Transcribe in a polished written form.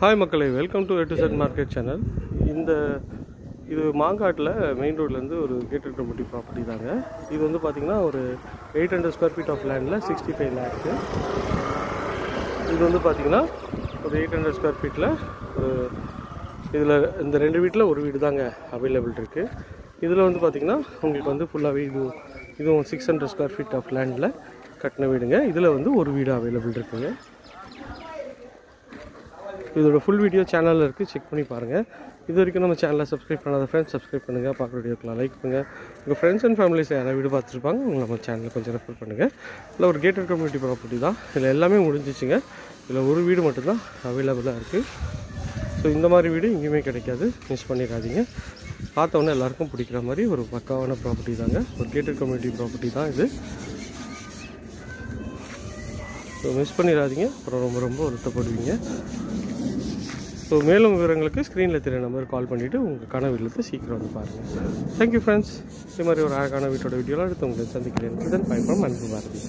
Hi மக்களே, welcome to A to Z market channel. இது மாங்காட்டில் main ரோட்லேருந்து ஒரு கேட்டட் கம்யூனிட்டி ப்ராப்பர்ட்டி தாங்க. இது வந்து பார்த்திங்கன்னா ஒரு 800 ஸ்கொயர் ஃபீட் ஆஃப் லேண்டில் 65 லேக்ஸு. இது வந்து பார்த்திங்கன்னா ஒரு 800 ஸ்கொயர் ஃபீட்டில் ஒரு இதில் இந்த 2 வீட்டில் ஒரு வீடு தாங்க அவைலபிள் இருக்குது. இதில் வந்து பார்த்திங்கன்னா உங்களுக்கு வந்து ஃபுல்லாகவே இதுவும் 600 ஸ்கொயர் ஃபீட் ஆஃப் லேண்டில் கட்டின வீடுங்க. இதில் வந்து ஒரு வீடு அவைலபிள் இருக்குங்க. இதோட ஃபுல் வீடியோ சேனலில் இருக்குது, செக் பண்ணி பாருங்கள். இது வரைக்கும் நம்ம சேனலை சப்ஸ்கிரைப் பண்ணாத ஃப்ரெண்ட்ஸ் சப்ஸ்கிரைப் பண்ணுங்கள், பார்க்குற வீடியோக்கெலாம் லைக் பண்ணுங்கள். உங்கள் ஃப்ரெண்ட்ஸ் அண்ட் ஃபேமிலிஸ் யாராவது வீடு பார்த்துருப்பாங்க, உங்களை நம்ம சேனலில் கொஞ்சம் ரெஃபர் பண்ணுங்கள். இல்லை ஒரு கேட்டட் கம்யூனிட்டி ப்ராப்பர்ட்டி தான். இதில் எல்லாமே முடிஞ்சிச்சுங்க. இதில் ஒரு வீடு மட்டும்தான் அவைலபிளாக இருக்குது. ஸோ இந்த மாதிரி வீடு எங்கேயுமே கிடைக்காது, மிஸ் பண்ணிடாதீங்க. பார்த்தோன்னே எல்லாேருக்கும் பிடிக்கிற மாதிரி ஒரு பக்காவான ப்ராப்பர்ட்டி தாங்க. ஒரு கேட்டட் கம்யூனிட்டி ப்ராப்பர்ட்டி தான் இது. ஸோ மிஸ் பண்ணிடாதீங்க, அப்புறம் ரொம்ப ரொம்ப வருத்தப்படுவீங்க. ஸோ மேலும் விவரங்களுக்கு ஸ்க்ரீனில் தெரிய நம்பர் கால் பண்ணிவிட்டு உங்கள் கனவு இல்லத்தை சீக்கிரம் வந்து பாருங்கள். Thank you friends. இதே மாதிரி ஒரு அழகான வீட்டோட வீடியோலாம் எடுத்து உங்களை சந்திக்கிறேன். இதன் பயப்படம் அன்பு பாரதி.